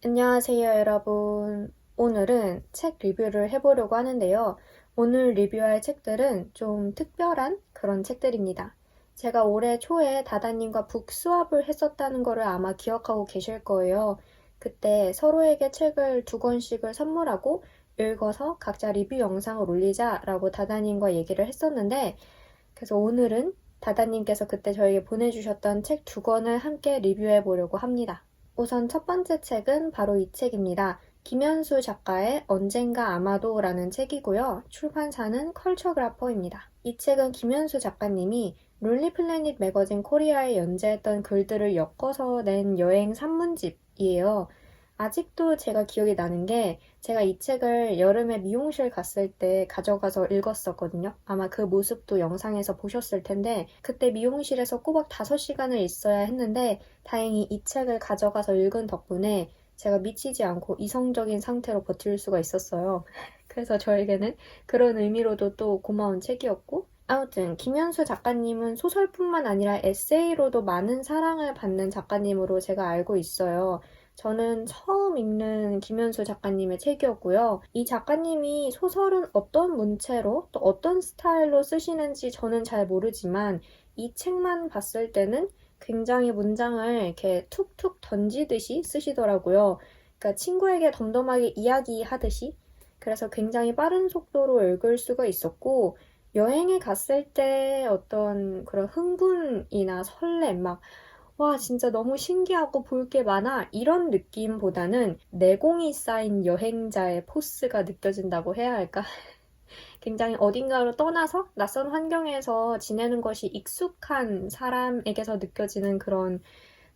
안녕하세요, 여러분. 오늘은 책 리뷰를 해보려고 하는데요. 오늘 리뷰할 책들은 좀 특별한 그런 책들입니다. 제가 올해 초에 다다님과 북스왑을 했었다는 거를 아마 기억하고 계실 거예요. 그때 서로에게 책을 2권씩을 선물하고 읽어서 각자 리뷰 영상을 올리자라고 다다님과 얘기를 했었는데, 그래서 오늘은 다다님께서 그때 저에게 보내주셨던 책 2권을 함께 리뷰해 보려고 합니다. 우선 첫 번째 책은 바로 이 책입니다. 김현수 작가의 언젠가 아마도라는 책이고요. 출판사는 컬처그라퍼입니다. 이 책은 김현수 작가님이 롤리플래닛 매거진 코리아에 연재했던 글들을 엮어서 낸 여행 산문집이에요. 아직도 제가 기억이 나는 게 제가 이 책을 여름에 미용실 갔을 때 가져가서 읽었었거든요. 아마 그 모습도 영상에서 보셨을 텐데 그때 미용실에서 꼬박 5시간을 있어야 했는데 다행히 이 책을 가져가서 읽은 덕분에 제가 미치지 않고 이성적인 상태로 버틸 수가 있었어요. 그래서 저에게는 그런 의미로도 또 고마운 책이었고 아무튼 김현수 작가님은 소설뿐만 아니라 에세이로도 많은 사랑을 받는 작가님으로 제가 알고 있어요. 저는 처음 읽는 김현수 작가님의 책이었고요. 이 작가님이 소설은 어떤 문체로 또 어떤 스타일로 쓰시는지 저는 잘 모르지만 이 책만 봤을 때는 굉장히 문장을 이렇게 툭툭 던지듯이 쓰시더라고요. 그러니까 친구에게 덤덤하게 이야기하듯이. 그래서 굉장히 빠른 속도로 읽을 수가 있었고 여행에 갔을 때 어떤 그런 흥분이나 설렘, 막 와, 진짜 너무 신기하고 볼 게 많아. 이런 느낌보다는 내공이 쌓인 여행자의 포스가 느껴진다고 해야 할까? 굉장히 어딘가로 떠나서 낯선 환경에서 지내는 것이 익숙한 사람에게서 느껴지는 그런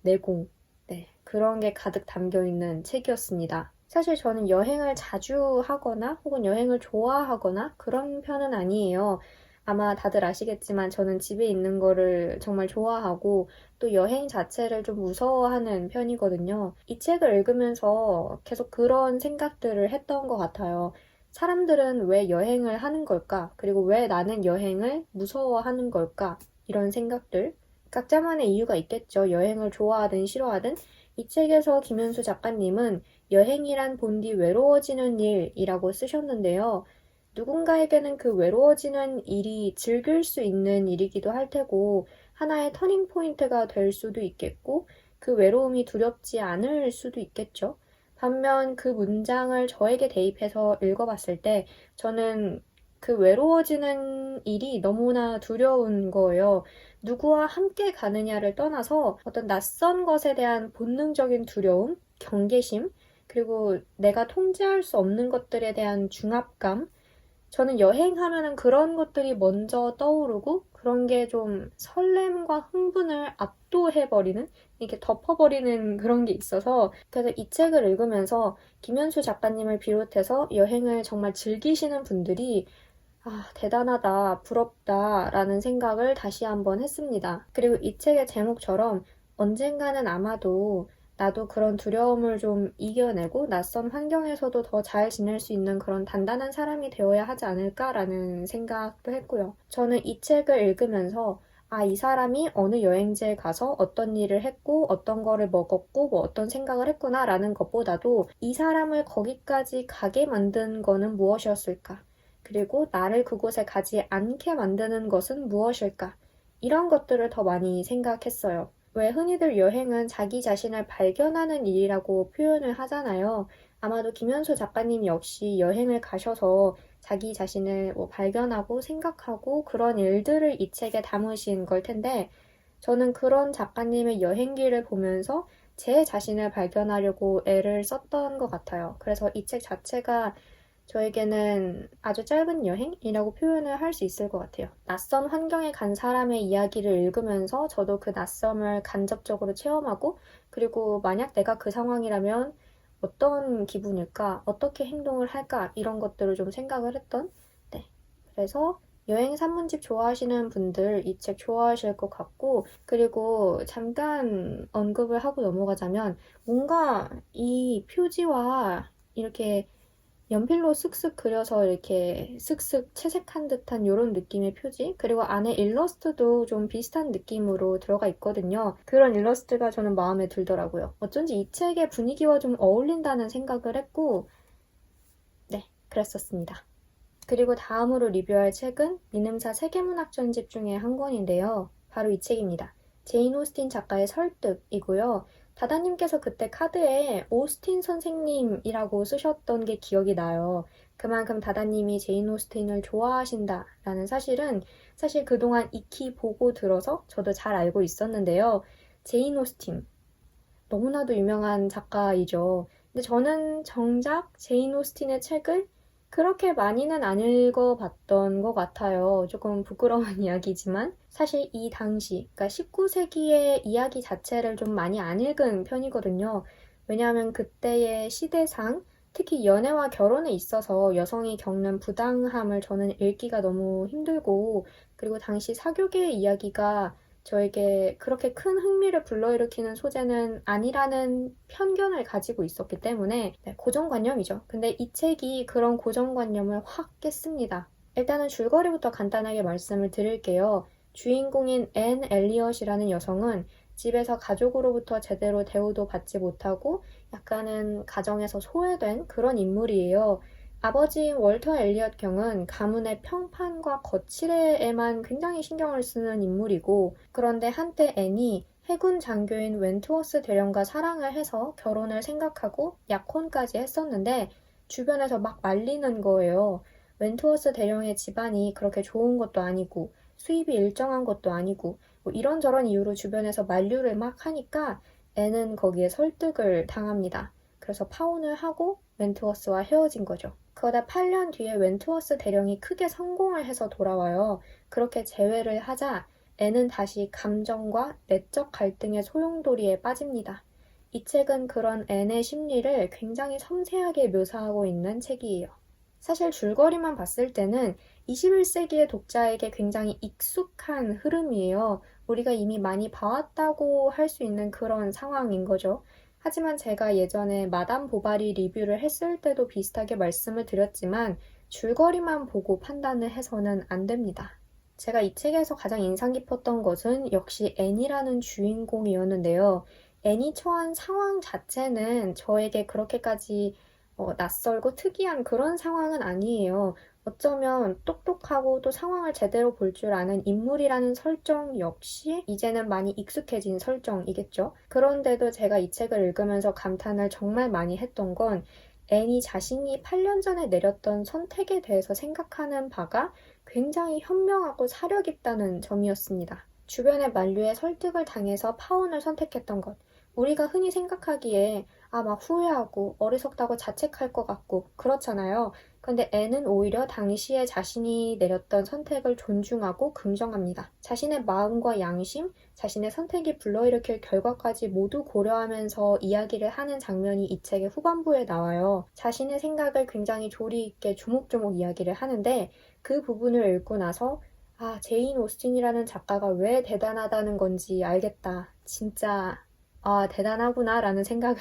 내공. 네, 그런 게 가득 담겨 있는 책이었습니다. 사실 저는 여행을 자주 하거나 혹은 여행을 좋아하거나 그런 편은 아니에요. 아마 다들 아시겠지만 저는 집에 있는 거를 정말 좋아하고 또 여행 자체를 좀 무서워하는 편이거든요. 이 책을 읽으면서 계속 그런 생각들을 했던 것 같아요. 사람들은 왜 여행을 하는 걸까? 그리고 왜 나는 여행을 무서워하는 걸까? 이런 생각들. 각자만의 이유가 있겠죠. 여행을 좋아하든 싫어하든. 이 책에서 김현수 작가님은 여행이란 본디 외로워지는 일이라고 쓰셨는데요. 누군가에게는 그 외로워지는 일이 즐길 수 있는 일이기도 할 테고, 하나의 터닝 포인트가 될 수도 있겠고, 그 외로움이 두렵지 않을 수도 있겠죠. 반면 그 문장을 저에게 대입해서 읽어봤을 때, 저는 그 외로워지는 일이 너무나 두려운 거예요. 누구와 함께 가느냐를 떠나서 어떤 낯선 것에 대한 본능적인 두려움, 경계심, 그리고 내가 통제할 수 없는 것들에 대한 중압감, 저는 여행하면은 그런 것들이 먼저 떠오르고 그런 게 좀 설렘과 흥분을 압도해버리는, 이렇게 덮어버리는 그런 게 있어서 그래서 이 책을 읽으면서 김현수 작가님을 비롯해서 여행을 정말 즐기시는 분들이 대단하다, 부럽다 라는 생각을 다시 한번 했습니다. 그리고 이 책의 제목처럼 언젠가는 아마도 나도 그런 두려움을 좀 이겨내고 낯선 환경에서도 더 잘 지낼 수 있는 그런 단단한 사람이 되어야 하지 않을까라는 생각도 했고요. 저는 이 책을 읽으면서 이 사람이 어느 여행지에 가서 어떤 일을 했고, 어떤 거를 먹었고, 뭐 어떤 생각을 했구나라는 것보다도 이 사람을 거기까지 가게 만든 거는 무엇이었을까? 그리고 나를 그곳에 가지 않게 만드는 것은 무엇일까? 이런 것들을 더 많이 생각했어요. 왜 흔히들 여행은 자기 자신을 발견하는 일이라고 표현을 하잖아요. 아마도 김현수 작가님 역시 여행을 가셔서 자기 자신을 발견하고 생각하고 그런 일들을 이 책에 담으신 걸 텐데, 저는 그런 작가님의 여행기를 보면서 제 자신을 발견하려고 애를 썼던 것 같아요. 그래서 이 책 자체가 저에게는 아주 짧은 여행이라고 표현을 할 수 있을 것 같아요. 낯선 환경에 간 사람의 이야기를 읽으면서 저도 그 낯섦을 간접적으로 체험하고, 그리고 만약 내가 그 상황이라면 어떤 기분일까, 어떻게 행동을 할까, 이런 것들을 좀 생각을 했던, 네. 그래서 여행 산문집 좋아하시는 분들 이 책 좋아하실 것 같고, 그리고 잠깐 언급을 하고 넘어가자면 뭔가 이 표지와 이렇게 연필로 쓱쓱 그려서 이렇게 쓱쓱 채색한 듯한 이런 느낌의 표지, 그리고 안에 일러스트도 좀 비슷한 느낌으로 들어가 있거든요. 그런 일러스트가 저는 마음에 들더라고요. 어쩐지 이 책의 분위기와 좀 어울린다는 생각을 했고, 네, 그랬었습니다. 그리고 다음으로 리뷰할 책은 미능사 세계문학 전집 중에 한 권인데요. 바로 이 책입니다. 제인 오스틴 작가의 설득이고요. 다다님께서 그때 카드에 오스틴 선생님이라고 쓰셨던 게 기억이 나요. 그만큼 다다님이 제인 오스틴을 좋아하신다라는 사실은 사실 그동안 익히 보고 들어서 저도 잘 알고 있었는데요. 제인 오스틴, 너무나도 유명한 작가이죠. 근데 저는 정작 제인 오스틴의 책을 그렇게 많이는 안 읽어봤던 것 같아요. 조금 부끄러운 이야기지만 사실 이 당시, 그러니까 19세기의 이야기 자체를 좀 많이 안 읽은 편이거든요. 왜냐하면 그때의 시대상, 특히 연애와 결혼에 있어서 여성이 겪는 부당함을 저는 읽기가 너무 힘들고, 그리고 당시 사교계의 이야기가 저에게 그렇게 큰 흥미를 불러일으키는 소재는 아니라는 편견을 가지고 있었기 때문에 네, 고정관념이죠. 근데 이 책이 그런 고정관념을 확 깼습니다. 일단은 줄거리부터 간단하게 말씀을 드릴게요. 주인공인 앤 엘리엇이라는 여성은 집에서 가족으로부터 제대로 대우도 받지 못하고 약간은 가정에서 소외된 그런 인물이에요. 아버지인 월터 엘리엇 경은 가문의 평판과 거칠애에만 굉장히 신경을 쓰는 인물이고, 그런데 한때 앤이 해군 장교인 웬트워스 대령과 사랑을 해서 결혼을 생각하고 약혼까지 했었는데 주변에서 막 말리는 거예요. 웬트워스 대령의 집안이 그렇게 좋은 것도 아니고 수입이 일정한 것도 아니고 뭐 이런저런 이유로 주변에서 만류를 막 하니까 앤은 거기에 설득을 당합니다. 그래서 파혼을 하고 웬트워스와 헤어진 거죠. 그러다 8년 뒤에 웬트워스 대령이 크게 성공을 해서 돌아와요. 그렇게 재회를 하자 앤은 다시 감정과 내적 갈등의 소용돌이에 빠집니다. 이 책은 그런 앤의 심리를 굉장히 섬세하게 묘사하고 있는 책이에요. 사실 줄거리만 봤을 때는 21세기의 독자에게 굉장히 익숙한 흐름이에요. 우리가 이미 많이 봐왔다고 할 수 있는 그런 상황인 거죠. 하지만 제가 예전에 마담 보바리 리뷰를 했을 때도 비슷하게 말씀을 드렸지만 줄거리만 보고 판단을 해서는 안 됩니다. 제가 이 책에서 가장 인상 깊었던 것은 역시 앤이라는 주인공이었는데요. 앤이 처한 상황 자체는 저에게 그렇게까지 낯설고 특이한 그런 상황은 아니에요. 어쩌면 똑똑하고 또 상황을 제대로 볼 줄 아는 인물이라는 설정 역시 이제는 많이 익숙해진 설정이겠죠. 그런데도 제가 이 책을 읽으면서 감탄을 정말 많이 했던 건 앤이 자신이 8년 전에 내렸던 선택에 대해서 생각하는 바가 굉장히 현명하고 사력 있다는 점이었습니다. 주변의 만류에 설득을 당해서 파혼을 선택했던 것. 우리가 흔히 생각하기에 막 후회하고 어리석다고 자책할 것 같고 그렇잖아요. 근데 앤은 오히려 당시에 자신이 내렸던 선택을 존중하고 긍정합니다. 자신의 마음과 양심, 자신의 선택이 불러일으킬 결과까지 모두 고려하면서 이야기를 하는 장면이 이 책의 후반부에 나와요. 자신의 생각을 굉장히 조리 있게 조목조목 이야기를 하는데 그 부분을 읽고 나서 제인 오스틴이라는 작가가 왜 대단하다는 건지 알겠다. 진짜 대단하구나 라는 생각을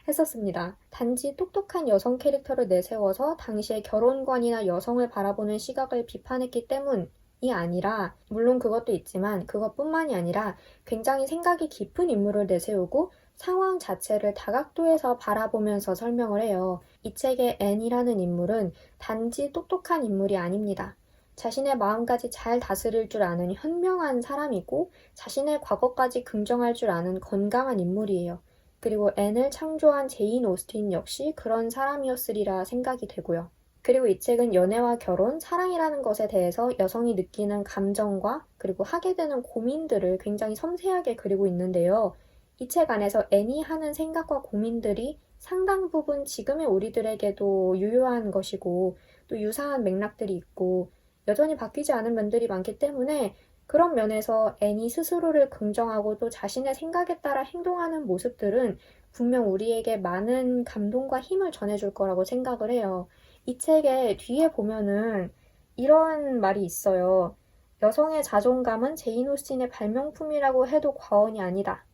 했었습니다. 단지 똑똑한 여성 캐릭터를 내세워서 당시의 결혼관이나 여성을 바라보는 시각을 비판했기 때문이 아니라, 물론 그것도 있지만 그것뿐만이 아니라 굉장히 생각이 깊은 인물을 내세우고 상황 자체를 다각도에서 바라보면서 설명을 해요. 이 책의 앤이라는 인물은 단지 똑똑한 인물이 아닙니다. 자신의 마음까지 잘 다스릴 줄 아는 현명한 사람이고 자신의 과거까지 긍정할 줄 아는 건강한 인물이에요. 그리고 앤을 창조한 제인 오스틴 역시 그런 사람이었으리라 생각이 되고요. 그리고 이 책은 연애와 결혼, 사랑이라는 것에 대해서 여성이 느끼는 감정과 그리고 하게 되는 고민들을 굉장히 섬세하게 그리고 있는데요. 이 책 안에서 앤이 하는 생각과 고민들이 상당 부분 지금의 우리들에게도 유효한 것이고 또 유사한 맥락들이 있고 여전히 바뀌지 않은 면들이 많기 때문에 그런 면에서 앤이 스스로를 긍정하고 또 자신의 생각에 따라 행동하는 모습들은 분명 우리에게 많은 감동과 힘을 전해줄 거라고 생각을 해요. 이 책의 뒤에 보면은 이런 말이 있어요. 여성의 자존감은 제인 오스틴의 발명품이라고 해도 과언이 아니다.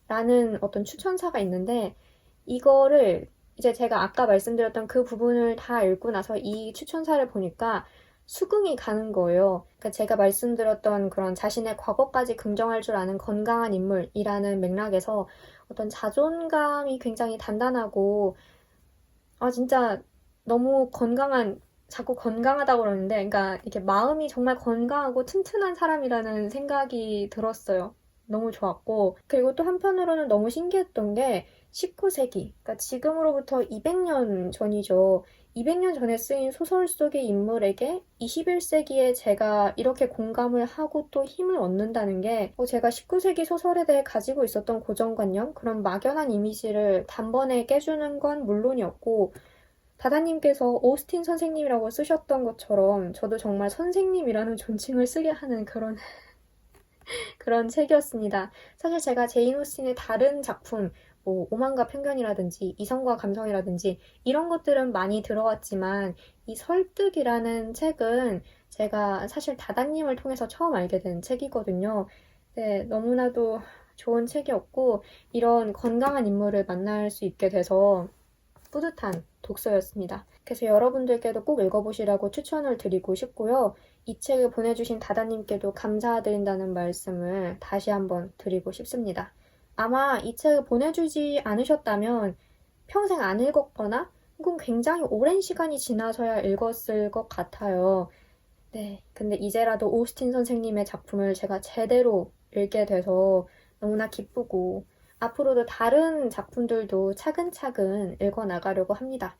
라는 어떤 추천사가 있는데 이거를 이제 제가 아까 말씀드렸던 그 부분을 다 읽고 나서 이 추천사를 보니까 수긍이 가는 거예요. 그러니까 제가 말씀드렸던 그런 자신의 과거까지 긍정할 줄 아는 건강한 인물이라는 맥락에서 어떤 자존감이 굉장히 단단하고, 진짜 너무 자꾸 건강하다고 그러는데, 그러니까 이렇게 마음이 정말 건강하고 튼튼한 사람이라는 생각이 들었어요. 너무 좋았고, 그리고 또 한편으로는 너무 신기했던 게 19세기, 그러니까 지금으로부터 200년 전이죠. 200년 전에 쓰인 소설 속의 인물에게 21세기에 제가 이렇게 공감을 하고 또 힘을 얻는다는 게 제가 19세기 소설에 대해 가지고 있었던 고정관념, 그런 막연한 이미지를 단번에 깨주는 건 물론이었고, 다다님께서 오스틴 선생님이라고 쓰셨던 것처럼 저도 정말 선생님이라는 존칭을 쓰게 하는 그런 책이었습니다. 사실 제가 제인 오스틴의 다른 작품, 뭐 오만과 편견이라든지 이성과 감성이라든지 이런 것들은 많이 들어왔지만 이 설득이라는 책은 제가 사실 다다님을 통해서 처음 알게 된 책이거든요. 네, 너무나도 좋은 책이었고 이런 건강한 인물을 만날 수 있게 돼서 뿌듯한 독서였습니다. 그래서 여러분들께도 꼭 읽어보시라고 추천을 드리고 싶고요. 이 책을 보내주신 다다님께도 감사드린다는 말씀을 다시 한번 드리고 싶습니다. 아마 이 책을 보내주지 않으셨다면 평생 안 읽었거나 혹은 굉장히 오랜 시간이 지나서야 읽었을 것 같아요. 네, 근데 이제라도 오스틴 선생님의 작품을 제가 제대로 읽게 돼서 너무나 기쁘고 앞으로도 다른 작품들도 차근차근 읽어나가려고 합니다.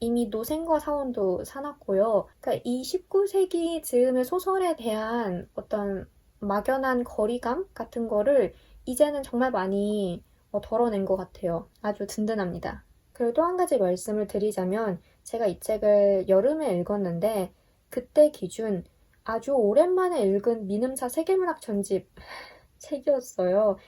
이미 노생과 사원도 사놨고요. 그러니까 이 19세기 즈음의 소설에 대한 어떤 막연한 거리감 같은 거를 이제는 정말 많이 덜어낸 것 같아요. 아주 든든합니다. 그리고 또 한 가지 말씀을 드리자면 제가 이 책을 여름에 읽었는데 그때 기준 아주 오랜만에 읽은 민음사 세계문학 전집 책이었어요.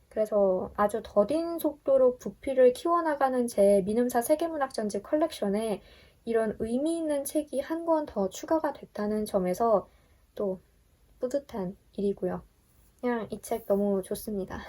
그래서 아주 더딘 속도로 부피를 키워나가는 제 민음사 세계문학 전집 컬렉션에 이런 의미 있는 책이 한 권 더 추가가 됐다는 점에서 또 뿌듯한 일이고요. 그냥 이 책 너무 좋습니다.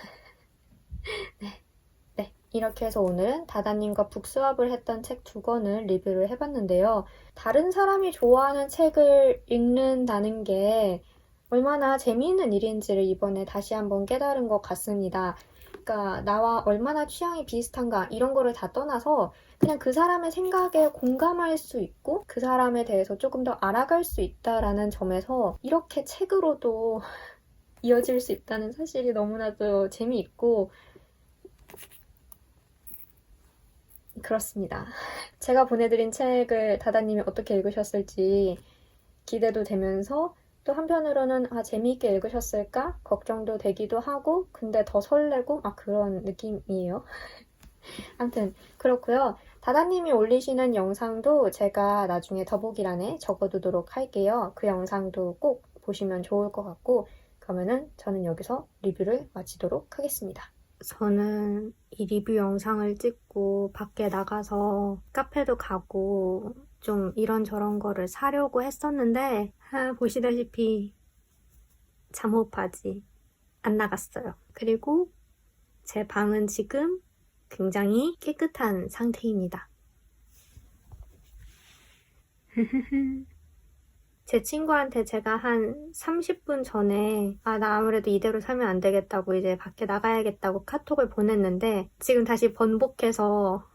네, 이렇게 해서 오늘은 다다님과 북스왑을 했던 책 2권을 리뷰를 해봤는데요. 다른 사람이 좋아하는 책을 읽는다는 게 얼마나 재미있는 일인지를 이번에 다시 한번 깨달은 것 같습니다. 그러니까 나와 얼마나 취향이 비슷한가 이런 거를 다 떠나서 그냥 그 사람의 생각에 공감할 수 있고 그 사람에 대해서 조금 더 알아갈 수 있다라는 점에서 이렇게 책으로도 이어질 수 있다는 사실이 너무나도 재미있고 그렇습니다. 제가 보내드린 책을 다다님이 어떻게 읽으셨을지 기대도 되면서 또 한편으로는 재미있게 읽으셨을까? 걱정도 되기도 하고 근데 더 설레고 그런 느낌이에요. 아무튼 그렇고요. 다다님이 올리시는 영상도 제가 나중에 더보기란에 적어두도록 할게요. 그 영상도 꼭 보시면 좋을 것 같고 그러면은 저는 여기서 리뷰를 마치도록 하겠습니다. 저는 이 리뷰 영상을 찍고 밖에 나가서 카페도 가고 좀 이런저런 거를 사려고 했었는데 보시다시피 잠옷바지 안 나갔어요. 그리고 제 방은 지금 굉장히 깨끗한 상태입니다. 제 친구한테 제가 한 30분 전에 나 아무래도 이대로 살면 안 되겠다고 이제 밖에 나가야겠다고 카톡을 보냈는데 지금 다시 번복해서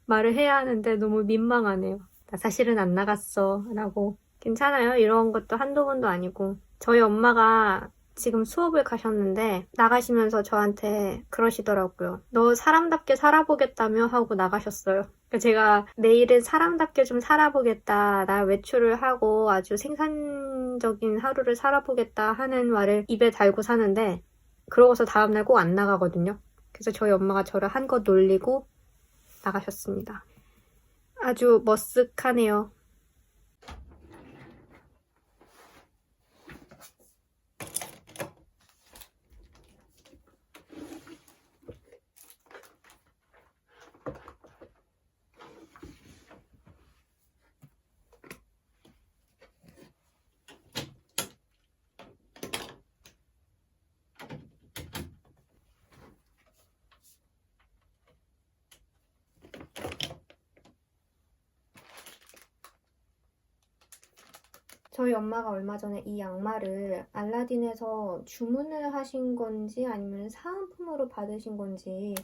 말을 해야 하는데 너무 민망하네요. 나 사실은 안 나갔어 라고. 괜찮아요. 이런 것도 한두 번도 아니고. 저희 엄마가 지금 수업을 가셨는데 나가시면서 저한테 그러시더라고요. 너 사람답게 살아보겠다며 하고 나가셨어요. 제가 내일은 사람답게 좀 살아보겠다. 나 외출을 하고 아주 생산적인 하루를 살아보겠다 하는 말을 입에 달고 사는데 그러고서 다음날 꼭 안 나가거든요. 그래서 저희 엄마가 저를 한껏 놀리고 나가셨습니다. 아주 머쓱하네요. 저희 엄마가 얼마 전에 이 양말을 알라딘에서 주문을 하신 건지 아니면 사은품으로 받으신 건지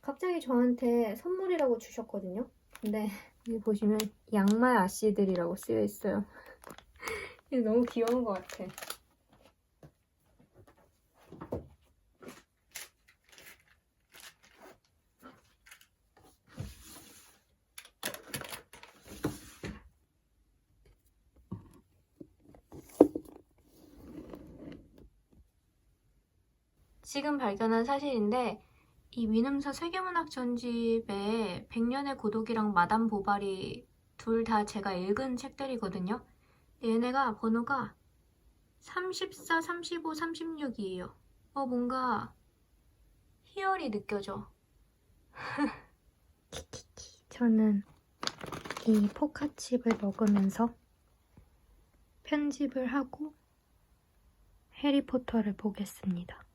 갑자기 저한테 선물이라고 주셨거든요. 근데 여기 보시면 양말 아씨들이라고 쓰여 있어요. 이게 너무 귀여운 것 같아. 지금 발견한 사실인데 이 위沼서 세계문학 전집에 백년의 고독이랑 마담 보바리 둘 다 제가 읽은 책들이거든요. 얘네가 번호가 34, 35, 36이에요. 뭔가 희열이 느껴져. 저는 이 포카칩을 먹으면서 편집을 하고 해리포터를 보겠습니다.